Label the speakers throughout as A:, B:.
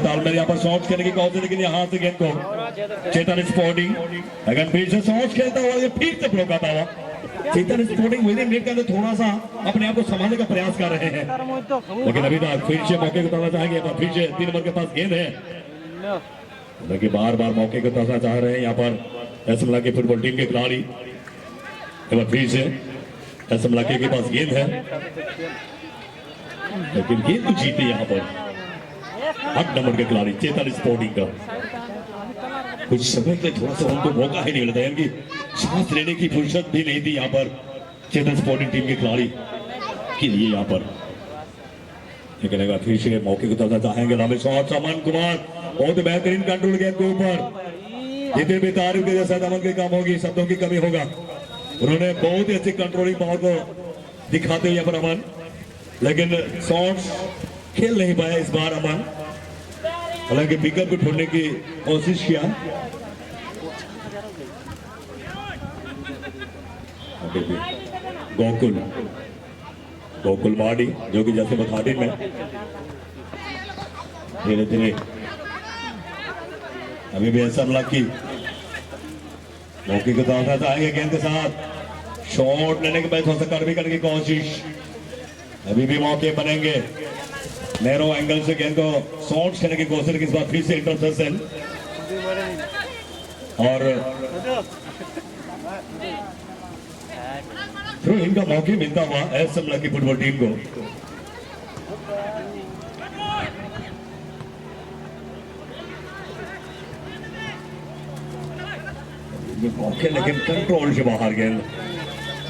A: तालमेल यहाँ पर शॉट्स खेलने की कोशिश, लेकिन यहाँ से गेंद को चेतन स्पोर्टिंग अगर फिर से शॉट्स खेलता हुआ ये फिर से ब्लॉक आता हुआ। चेतन स्पोर्टिंग विदिन मिनट के अंदर थोड़ा सा अपने आप को संभालने का प्रयास कर रहे हैं, लेकिन अभी तक फिर से मौके को तलाशना चाहेंगे। फिर से 3 नंबर के पास गेंद है, लेकिन बार बार मौके को तलाशना चाह रहे हैं यहाँ पर एसएम लकी फुटबॉल टीम के खिलाड़ी। फिर से एसएम लकी के पास गेंद है, लेकिन गेंद को जीते यहाँ पर 8 नंबर के खिलाड़ी चेतन स्पोर्टिंग का। कुछ समय के लिए थोड़ा सा उनको मौका ही नहीं मिलता, यानी सांस लेने की फुर्सत भी नहीं थी यहाँ पर चेतन स्पोर्टिंग टीम के खिलाड़ी के लिए यहाँ पर। लेकिन अगर फिर से मौके को तलाशना चाहेंगे लंबे शॉट अमन कुमार, बहुत बेहतरीन कंट्रोल गेंद के ऊपर। जितने भी तारीफ के जैसा अमन की कम होगी, शब्दों की कमी होगा। उन्होंने बहुत ही अच्छी कंट्रोलिंग पावर को दिखाते हुए यहाँ पर अमन, लेकिन शॉट्स खेल नहीं पाया इस बार अमन। हालांकि पिकअप को ढूंढने की कोशिश किया, गोकुल माडी जो कि जैसे बखाड़ी में धीरे धीरे अभी भी ऐसा लकी मौके को तलाशना चाहेंगे गेंद के साथ। शॉट लेने के बाद थोड़ा सा कर भी करने की कोशिश, अभी भी मौके बनेंगे। नैरो एंगल से गेंद को शॉट्स खेलने की कोशिश, इस बार फिर से इंटरसेप्शन और थ्रू इनका मौके मिलता हुआ एसएम लकी फुटबॉल टीम को। मौके लेकिन कंट्रोल से बाहर गेंद,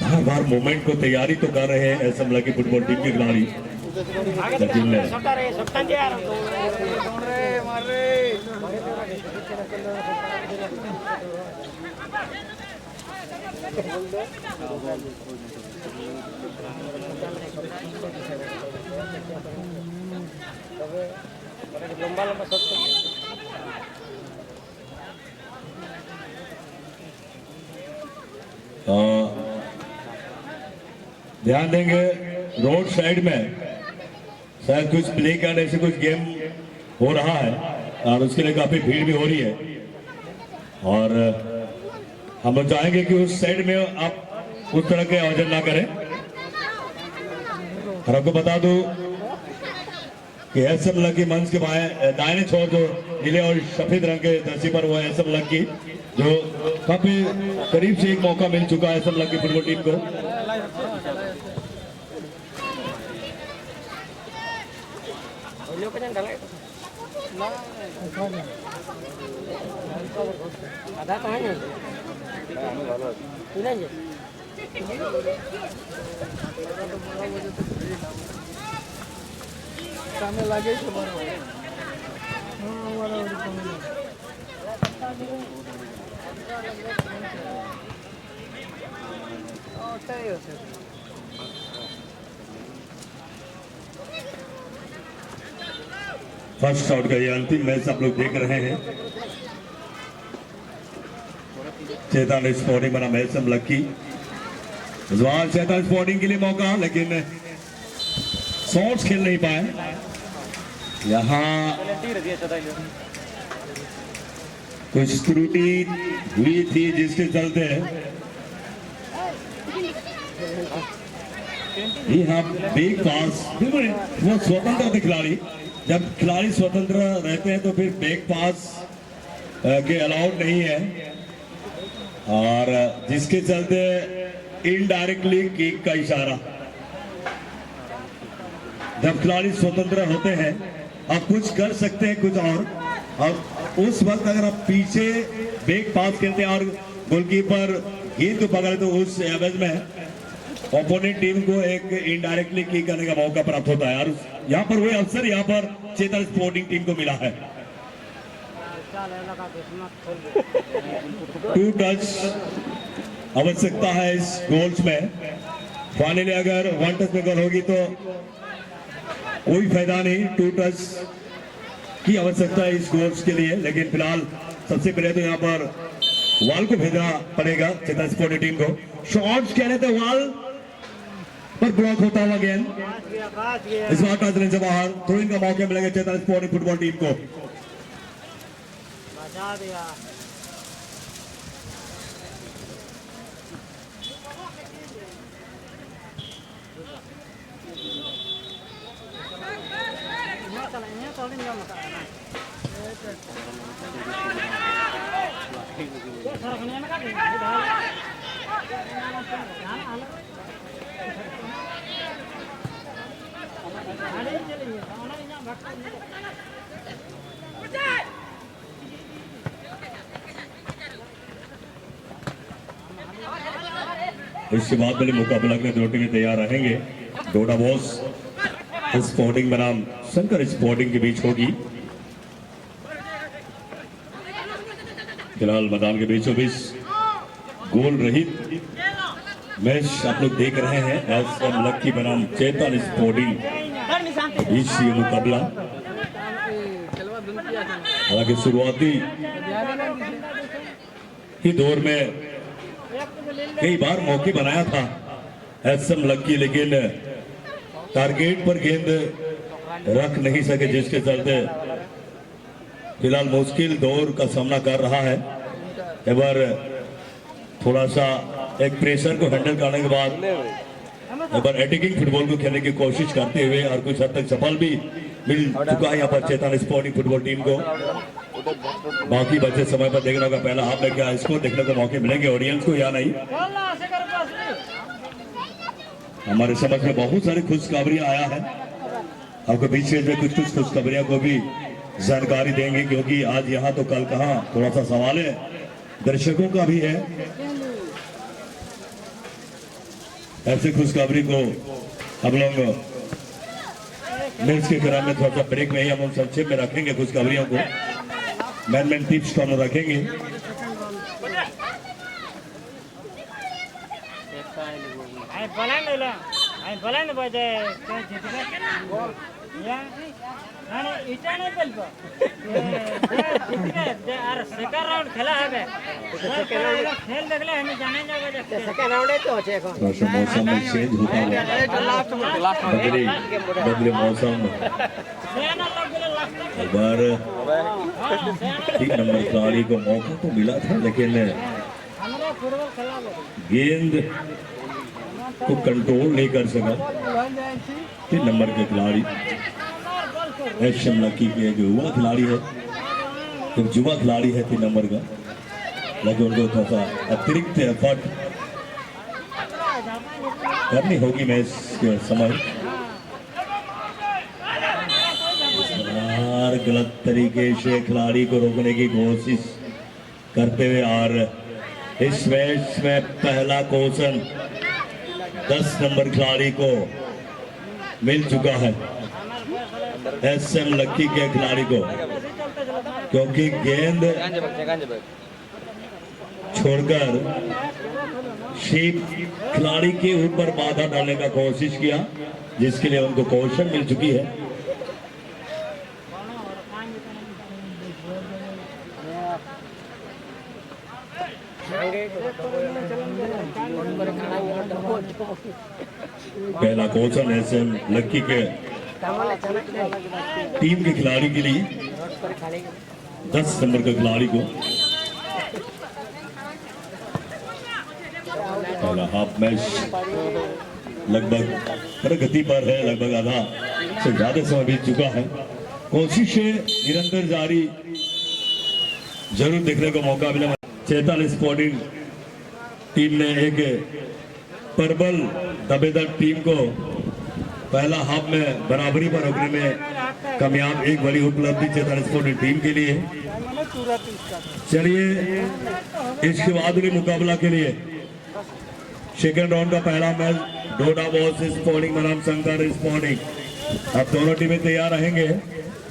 A: बार बार मूवमेंट को तैयारी तो कर रहे हैं एसएम लकी फुटबॉल टीम के खिलाड़ी, लेकिन ध्यान देंगे रोड साइड में शायद कुछ प्ले कार्ड ऐसे कुछ गेम हो रहा है और उसके लिए काफी भीड़ भी हो रही है, और हम लोग चाहेंगे कि उस साइड में आप उस तरह के आयोजन ना करें। और आपको बता दूं कि एसएम लकी मंच के दाहिने छोर जो नीले और सफेद रंग के दर्शी पर वो एसएम लकी जो काफी करीब से एक मौका मिल चुका है एसएम लकी फुटबॉल टीम को।
B: आधा तो है ना सामने लगे तो
A: फर्स्ट शॉट का ये अंतिम मैच आप लोग देख रहे हैं। चेतन स्पोर्टिंग बना मैच हम लकी चेतन स्पोर्टिंग के लिए मौका, लेकिन शॉट्स खेल नहीं पाए। यहाँ कुछ त्रुटि हुई थी जिसके चलते यहाँ बेग पास, वो स्वतंत्र थे खिलाड़ी, जब खिलाड़ी स्वतंत्र रहते हैं तो फिर बैक पास के अलाउड नहीं है, और जिसके चलते इनडायरेक्टली किक का इशारा। जब खिलाड़ी स्वतंत्र होते हैं आप कुछ कर सकते हैं कुछ और उस वक्त अगर आप पीछे बैक पास करते हैं और गोलकीपर गेंद को पकड़े तो उस एवज में ओपोनेंट टीम को एक इनडायरेक्टली किक करने का मौका प्राप्त होता है, और यहाँ पर वही अवसर यहाँ पर चेतन स्पोर्टिंग टीम को मिला है। 2 टच आवश्यकता है इस गोल्स में। फाइनली अगर 1 टच में गोल होगी तो कोई फायदा नहीं, 2 टच की आवश्यकता है इस गोल्स के लिए। लेकिन फिलहाल सबसे पहले तो यहाँ पर वाल को भेजना पड़ेगा चेतन स्पोर्टिंग टीम को। शॉट्स कह रहे थे वाल पर ब्लॉक होता हुआ गेंद इस बार टच लाइन से बाहर। थ्रोइंग का मौका मिलेगा चैताली स्पोर्टिंग फुटबॉल टीम को।
B: बचा दिया।
A: इसके बाद वाले मुकाबला के दो टीमें तैयार रहेंगे। डोडा बॉस स्पोर्टिंग बनाम शंकर स्पोर्टिंग के बीच होगी। फिलहाल मैदान के बीचों बीच गोल रहित मैच आप लोग देख रहे हैं। एसएम लक्की बनाम चेतन स्पोर्टिंग बीच ये मुकाबला। हालांकि शुरुआती ही दौर में कई बार मौके बनाया था एसएम लक्की, लेकिन टारगेट पर गेंद रख नहीं सके, जिसके चलते फिलहाल मुश्किल दौर का सामना कर रहा है। एक बार थोड़ा सा एक प्रेशर को हैंडल करने के बाद एक बार अटैकिंग फुटबॉल को खेलने की कोशिश करते हुए और कुछ हद तक सफल भी मिल चुका है यहाँ पर चेतन स्पोर्टिंग फुटबॉल टीम को। बाकी बचे समय पर देखने का पहला हाफ में क्या इसको देखने को मौके मिलेंगे ऑडियंस को या नहीं। हमारे समझ में बहुत सारी खुशखबरियां आया है, आपको बीच में कुछ खुशखबरियां को भी जानकारी देंगे, क्योंकि आज यहाँ तो कल कहाँ थोड़ा सा सवाल है दर्शकों का भी है। ऐसे खुशखबरी को हम लोग मैच के क्रम में थोड़ा सा ब्रेक में ही हम संक्षेप में रखेंगे खुशखबरियों को। मैन टिप्स को हम रखेंगे। मौसम में चेंज होता बदले मौसम बार 3 नंबर खिलाड़ी को मौका तो मिला था, लेकिन गेंद को कंट्रोल नहीं कर सका। 3 नंबर के खिलाड़ी एसएम लक्की के जो युवा खिलाड़ी है, एक युवा खिलाड़ी है 3 नंबर का, लेकिन उनको थोड़ा सा अतिरिक्त एफर्ट करनी होगी मैच के समय। और गलत तरीके से खिलाड़ी को रोकने की कोशिश करते हुए, और इस मैच में पहला क्वेश्चन 10 नंबर खिलाड़ी को मिल चुका है, एसएम लक्की के खिलाड़ी को, क्योंकि गेंद छोड़कर शीप खिलाड़ी के ऊपर बाधा डालने का कोशिश किया, जिसके लिए उनको क्वेश्चन मिल चुकी है। पहला क्वेश्चन एसएम लक्की के टीम के खिलाड़ी के लिए 10 नंबर के खिलाड़ी को। पहला हाफ मैच लगभग प्रगति पर है, लगभग आधा से ज्यादा समय बीत चुका है। कोशिशें निरंतर जारी जरूर देखने को मौका मिला। चेतन स्पोर्टिंग टीम ने एक प्रबल दबेदार टीम को पहला हाफ में बराबरी पर रोकने में कामयाब, एक बड़ी उपलब्धि चेतन स्पोर्टिंग टीम के लिए। चलिए इसके बाद भी मुकाबला के लिए सेकेंड राउंड का पहला मैच डोडा बॉस स्पोर्टिंग बनाम शंकर स्पोर्टिंग। अब दोनों टीमें तैयार रहेंगे।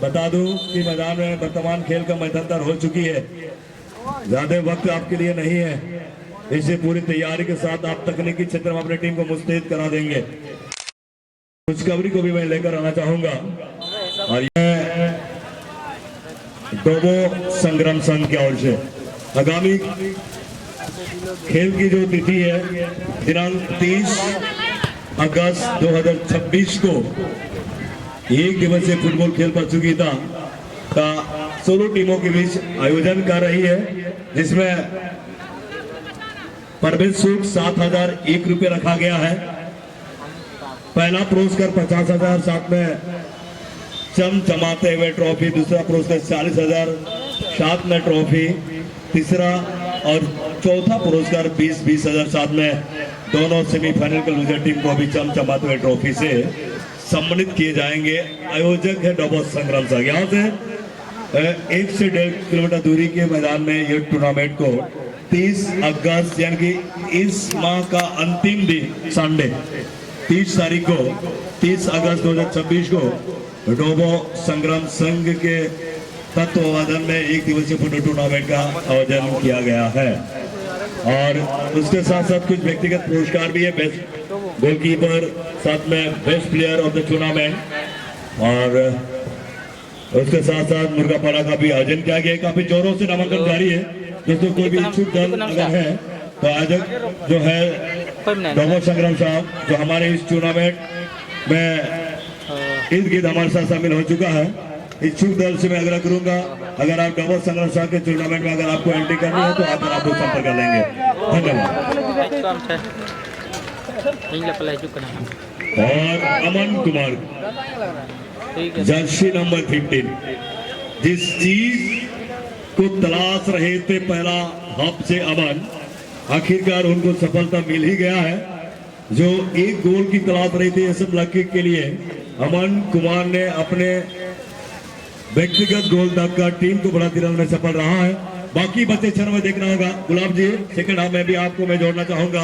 A: बता दूं कि मैदान में वर्तमान खेल का मध्यांतर हो चुकी है, ज्यादा वक्त आपके लिए नहीं है। इसे पूरी तैयारी के साथ आप तकनीकी क्षेत्र में अपनी टीम को मुस्तैद करा देंगे। खुशखबरी को भी मैं लेकर आना चाहूंगा, और यह डोबो संग्राम संघ की ओर से आगामी खेल की जो तिथि है दिनांक 30 अगस्त 2026 को एक दिवसीय फुटबॉल खेल प्रतियोगिता का 16 टीमों के बीच आयोजन कर रही है, जिसमें प्रवेश शुल्क 7,001 रुपये रखा गया है। पहला पुरस्कार 50,000, साथ में चमचमाते हुए ट्रॉफी, दूसरा पुरस्कार 40,000, साथ में ट्रॉफी, तीसरा और चौथा पुरस्कार 20,000, साथ में दोनों सेमीफाइनल के लूजर टीम को भी चमचमाते हुए ट्रॉफी से सम्मानित किए जाएंगे। आयोजक है डबल संग्राम साग। यहाँ से 1 से 1.5 किलोमीटर दूरी के मैदान में ये टूर्नामेंट को 30 अगस्त यानी कि इस माह का अंतिम दिन संडे 30 तारीख को 30 अगस्त 2026 को डोबो संग्राम संघ के तत्वावधान में एक दिवसीय फुटबॉल टूर्नामेंट का आयोजन किया गया है। और उसके साथ साथ कुछ व्यक्तिगत पुरस्कार भी है, बेस्ट गोलकीपर, साथ में best player of the tournament, और उसके साथ साथ मुर्गा पाड़ा का भी आयोजन किया गया है। काफी जोरों से नामांकन जारी है। दोस्तों कोई भी इच्छुक दल अगर है तो आयोजक जो है डोबो संग्राम साहब, जो हमारे इस टूर्नामेंट में इर्द गिर्द हमारे साथ शामिल हो चुका है, इच्छुक दल से मैं आग्रह करूंगा, अगर आप डबल संग्राम साहब के टूर्नामेंट में अगर आपको एंट्री करनी है तो आप लोग संपर्क कर लेंगे। धन्यवाद। और अमन कुमार, जर्सी नंबर 15, जिस चीज को तलाश रहे थे पहला हाफ से अमन, आखिरकार उनको सफलता मिल ही गया है। जो एक गोल की तलाश रही थी एसएम लक्की के लिए, अमन कुमार ने अपने व्यक्तिगत गोल दागकर टीम को बढ़ा दिलाने में सफल रहा है। बाकी बच्चे क्षण में देखना होगा। गुलाब जी, सेकंड हाफ में भी आपको मैं जोड़ना चाहूंगा।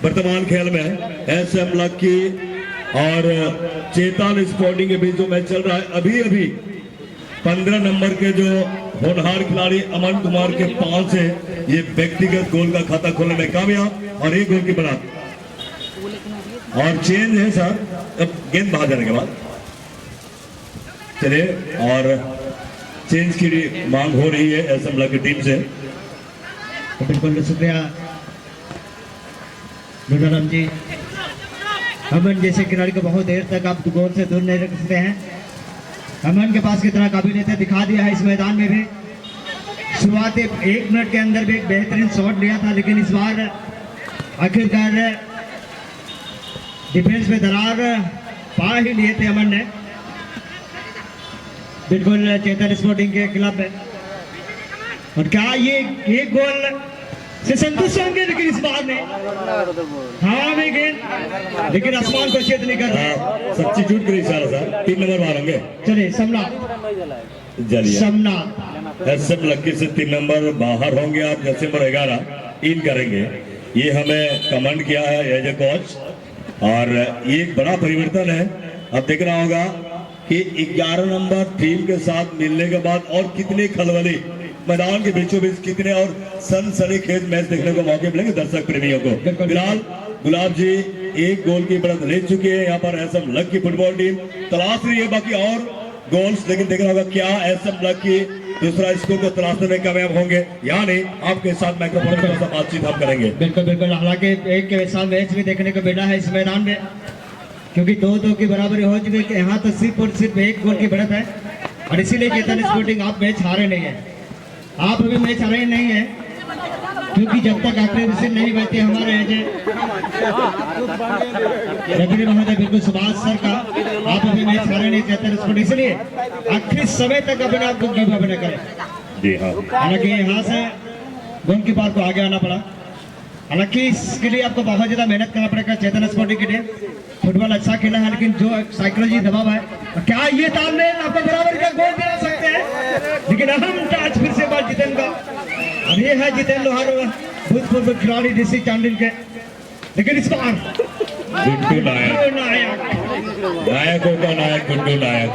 A: वर्तमान खेल में एसएम लक्की और चेतन स्पोर्टिंग के बीच जो मैच चल रहा है, अभी अभी 15 नंबर के जो होनहार खिलाड़ी अमन कुमार के 5 से ये व्यक्तिगत गोल का खाता खोलने में कामयाब और एक गोल की बना। और चेंज है सर, अब गेंद बाहर जाने के बाद चलिए, और चेंज की मांग हो रही है एसएम लक्की टीम से।
C: तो बिल्कुल शुक्रिया दुर्गाराम जी। अमन जैसे खिलाड़ी को बहुत देर तक आप गोल से दूर नहीं रख सकते हैं। अमन के पास कितना काबिलियत है दिखा दिया है इस मैदान में भी। शुरुआत 1 मिनट के अंदर भी एक बेहतरीन शॉट लिया था, लेकिन इस बार आखिरकार डिफेंस में दरार पा ही लिए थे अमन ने। बिल्कुल चेतन स्पोर्टिंग के खिलाफ है। और क्या ये एक गोल से संतुष्ट होंगे, लेकिन इस बार ने हाँ में गेंद, लेकिन आसमान को छेद नहीं कर रहा।
A: सब्स्टिट्यूट करिए सारा सर, 3 नंबर बाहर होंगे।
C: चलिए समना
A: एसएम लक्की से 3 नंबर बाहर होंगे। आप जैसे नंबर 11 इन करेंगे, ये हमें कमेंट किया है एज ए कोच, और ये एक बड़ा परिवर्तन है। अब देखना होगा कि 11 नंबर टीम के साथ मिलने के बाद और कितनी खलबली मैदान के बीचों बीच, कितने और सनसनीखेज मैच देखने को मौके मिलेंगे दर्शक प्रेमियों को। फिलहाल गुलाब जी एक गोल की बढ़त ले चुके हैं। यहाँ पर एसएम लक्की फुटबॉल टीम तलाश रही है बाकी और गोल्स, लेकिन देखना होगा क्या एसएम लक्की दूसरा स्कोर को तलाशने में कामयाब होंगे या नहीं। आपके साथ माइक्रोफोन पर थोड़ा बातचीत हम करेंगे।
C: बिल्कुल बिल्कुल, हालांकि एक के साथ मैच भी देखने को मिला है इस मैदान में, क्योंकि 2-2 की बराबरी हो चुकी है। यहाँ तो सिर्फ और सिर्फ एक गोल की बढ़त है, और इसीलिए चेतन स्पोर्टिंग आप मैच हारे नहीं है। आप अभी मैच हारे नहीं है, क्योंकि जब तक आखिरी विषय नहीं बचते हमारे रेफरी महोदय बिल्कुल सुभाष सर का, आप अभी मैच हारे नहीं चेतन स्पोर्टिंग, इसलिए आखिरी समय तक अपने आप को गिव अप न करें।
A: जी हाँ,
C: हालांकि यहाँ से गोलकीपर को आगे आना पड़ा, हालांकि इसके लिए आपको बहुत ज्यादा मेहनत करना पड़ेगा। चेतन स्पोर्टिंग के लिए फुटबॉल अच्छा खेला है, लेकिन जो साइकोलॉजी दबाव है, क्या ये तालमेल आपको बराबर का गोल दिला सकते हैं? लेकिन अहम टच फिर से बात जितेन का, अब ये है जितेन लोहार भूतपूर्व खिलाड़ी ऋषि चांडिल के, लेकिन इस बार
A: गुड्डू नायक, नायकों का नायक गुड्डू नायक,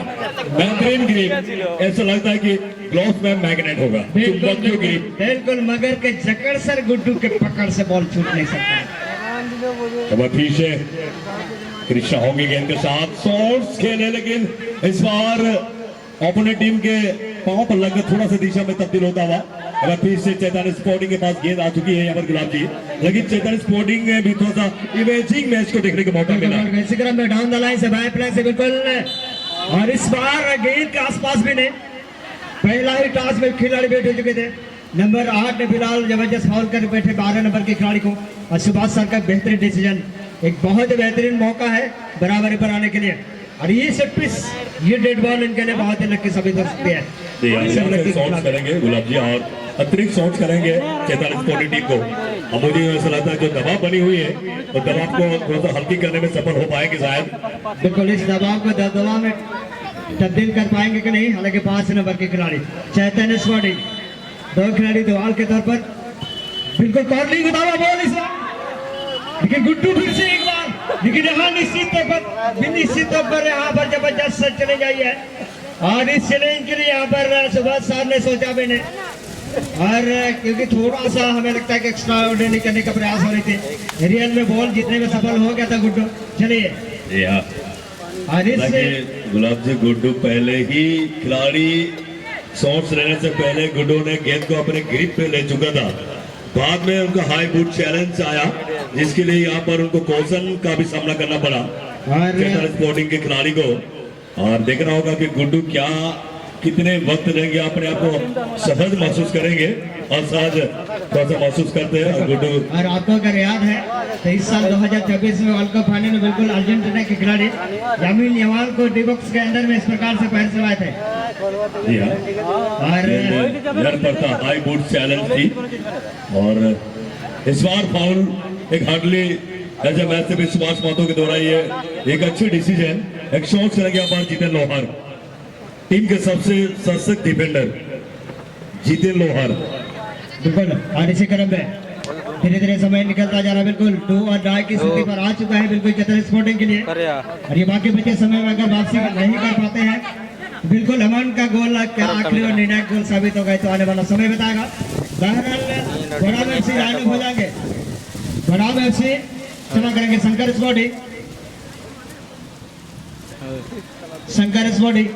A: बेहतरीन ग्रिप। ऐसा लगता है कि ग्लोव में मैग्नेट होगा, चुंबकीय ग्रिप।
C: बिल्कुल, मगर के जकड़ सर गुड्डू के पकड़ से बॉल छूट नहीं सकता।
A: अब पीछे कृष्णा होंगे गेंद के साथ, शॉट्स खेले, लेकिन इस बार ओपोनेंट टीम के पांव पर लगकर थोड़ा सा दिशा में तब्दील होता हुआ अगर फिर से चैतन्य स्पोर्टिंग के पास गेंद आ चुकी है यहाँ पर गुलाब जी, लेकिन चैतन्य स्पोर्टिंग में भी थोड़ा सा इमेजिंग मैच को देखने का मौका मिला।
C: इसी क्रम में डाउन द लाइन से बाएं फ्लैंक से बिल्कुल, और इस बार गेंद के आसपास भी नहीं, पहला ही टॉस में खिलाड़ी बैठ हो चुके थे। नंबर 8 ने फिलहाल जबरदस्त फाउल कर बैठे 12 नंबर के खिलाड़ी को, और सुभाष सर का बेहतरीन डिसीजन, एक बहुत बेहतरीन मौका है बराबरी पर आने के लिए, और ये सेट पीस, ये डेड बॉल इनके लिए बहुत ही लकी साबित हो सकती है।
A: शॉट्स करेंगे गुलाब जी और अतिरिक्त शॉट्स करेंगे चैतन्य स्पोर्टिंग टीम को। अब मुझे ऐसा लगता है जो दबाव बनी हुई है तो दबाव को थोड़ा सा हल्की करने में सफल हो पाएंगे शायद।
C: बिल्कुल इस दबाव को दबाव में तब्दील कर पाएंगे कि नहीं, हालांकि 5 नंबर के खिलाड़ी चैतन्य स्पोर्टिंग, 2 खिलाड़ी दीवार के तौर पर बिल्कुल कॉर्निंग उतारा बॉल इस बार, लेकिन गुड्डू फिर से एक बार, लेकिन यहाँ निश्चित तौर पर यहाँ पर जबरदस्त चले जाइए, और इस चैलेंज के लिए यहाँ पर सुभाष साहब ने सोचा भी नहीं, और क्योंकि थोड़ा सा हमें लगता है कि एक्स्ट्रा ऑर्डिनरी करने का प्रयास हो रही थी, रियल में बॉल जीतने में सफल हो गया था गुड्डू। चलिए और इससे
A: गुलाब जी गुड्डू पहले ही खिलाड़ी शॉट्स लेने से पहले गुड्डू ने गेंद को अपने ग्रिप पे ले चुका था, बाद में उनका हाई बूट चैलेंज आया जिसके लिए यहाँ पर उनको कौशन का भी सामना करना पड़ा चैतन्य स्पोर्टिंग के खिलाड़ी को। और देखना होगा कि गुड्डू क्या कितने वक्त लेंगे, अपने आप को सहज महसूस करेंगे और सहज थोड़ा सा महसूस करते हैं गुड्डू।
C: और आपको अगर याद है तो इस साल 2024 में वर्ल्ड कप फाइनल में बिल्कुल अर्जेंटीना के खिलाड़ी यामीन यमाल को डी बॉक्स के अंदर में इस प्रकार से पैर से आए थे, और
A: हाई बूट चैलेंज थी, और इस बार फाउल एक हार्डली ऐसे मैच से विश्वास मातों के द्वारा ये एक अच्छी डिसीजन, एक शॉट से लगे पर जीतन लोहार टीम के सबसे सशक्त डिफेंडर जीतन लोहार।
C: बिल्कुल और इसी क्रम में धीरे धीरे समय निकलता जा रहा है, बिल्कुल 2 और 2.5 की स्थिति पर आ चुका है बिल्कुल चैतन्य स्पोर्टिंग के लिए, और ये बाकी बचे समय में अगर वापसी नहीं कर पाते हैं बिल्कुल अमन का गोल क्या आखिरी और निर्णायक गोल साबित होगा तो आने वाला समय बताएगा। बहरहाल बड़ा एफसी लाइनअप हो जाएंगे, बड़ा एफसी क्षमा करेंगे शंकर स्पोर्टिंग, शंकर स्पोर्टिंग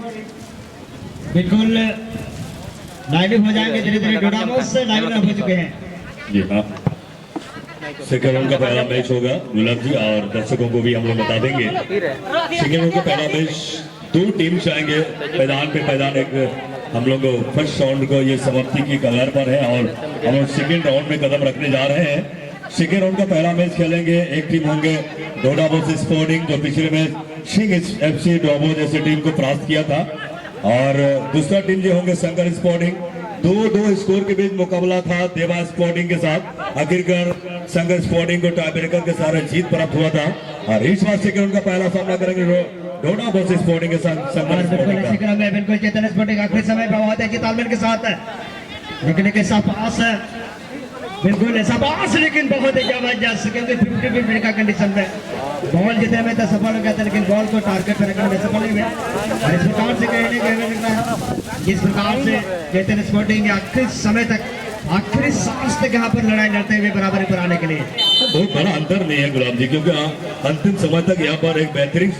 C: बिल्कुल लाइनअप हो जाएंगे धीरे धीरे, डोडामोस से लाइनअप हो चुके हैं।
A: जी हाँ, सेकेंड राउंड का पहला मैच होगा गुलाब जी, और दर्शकों को भी हम लोग बता देंगे सेकेंड राउंड का पहला मैच 2 टीम्स आएंगे मैदान पे, मैदान एक हम लोग फर्स्ट राउंड को ये समाप्ति की कगार पर है और हम लोग सेकेंड राउंड में कदम रखने जा रहे हैं। सेकेंड राउंड का पहला मैच खेलेंगे, एक टीम होंगे डोडामोस स्पोर्टिंग जो पिछले मैच सिंह एफसी डोबो जैसे टीम को परास्त किया था, और दूसरा टीम जो होंगे शंकर स्पोर्टिंग। 2-2 स्कोर के बीच मुकाबला था देवा स्पोर्टिंग के साथ, आखिरकार शंकर स्पोर्टिंग को टाई ब्रेकर के साथ जीत प्राप्त हुआ था, और इस बार सेकेंड राउंड का पहला सामना करेंगे डोडामोस स्पोर्टिंग के साथ शंकर स्पोर्टिंग का।
C: बिल्कुल चैतन्य स्पोर्टिंग आखिरी समय पर बहुत अच्छी तालमेल के साथ है, लेकिन एक ऐसा पास है बिल्कुल ऐसा पास, लेकिन बहुत ही जबरदस्त क्योंकि 50-50 का कंडीशन में बॉल जितने में तो सफल हो गया था, लेकिन बॉल को टारगेट पर रखने में सफल नहीं हुए, और इस प्रकार से कहने के हमें लग रहा है जिस प्रकार से चैतन्य स्पोर्टिंग आखिरी समय तक आखिरी सांस तक यहाँ पर लड़ाई लड़ते हुए बराबरी पर आने के लिए
A: बहुत बड़ा अंतर नहीं है गुलाब जी, क्योंकि अंतिम समय तक यहाँ पर एक बेहतरीन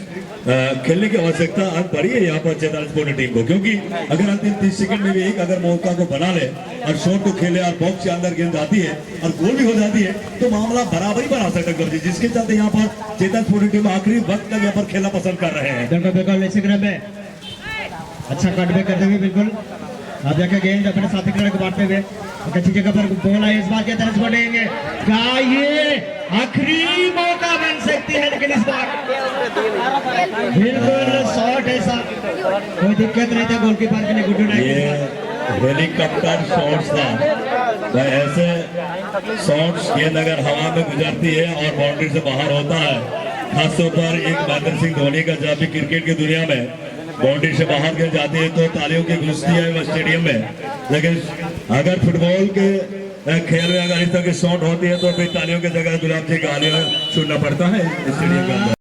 A: खेलने की आवश्यकता पड़ी है यहाँ पर चैतन्य स्पोर्टिंग टीम को, क्योंकि अगर अंतिम 30 सेकंड में भी एक अगर मौका को बना ले और शॉट को खेले और बॉक्स के अंदर गेंद आती है और गोल भी हो जाती है तो मामला बराबरी पर आ सकता है गुलाब जी, जिसके चलते यहाँ पर चैतन्य स्पोर्टिंग टीम आखिरी वक्त तक यहाँ पर खेलना पसंद कर रहे हैं।
C: बिल्कुल इसी क्रम में अच्छा कटबैक करते हुए बिल्कुल आप देखिए गेंद अपने साथी खिलाड़ी को बांटते हुए एक अच्छी जगह पर बोला इस बार चैतन्य स्पोर्टिंग क्या ये आखिरी मौका बन सकती है, लेकिन इस बार बिल्कुल शॉट ऐसा कोई दिक्कत नहीं था गोलकीपर के लिए गुड्डू ने,
A: ये हेलीकॉप्टर शॉट्स था, ऐसे शॉट्स गेंद अगर हवा में गुजरती है और बाउंड्री से बाहर होता है, खासतौर पर एक महेंद्र सिंह धोनी का जब भी क्रिकेट की दुनिया में बाउंड्री से बाहर गिर जाती है तो तालियों की गूंजती है स्टेडियम में, लेकिन अगर फुटबॉल के खेल में अगर इस तरह की शॉट होती है तो फिर तालियों की जगह गुलाब जी गालियां सुनना पड़ता है स्टेडियम के अंदर।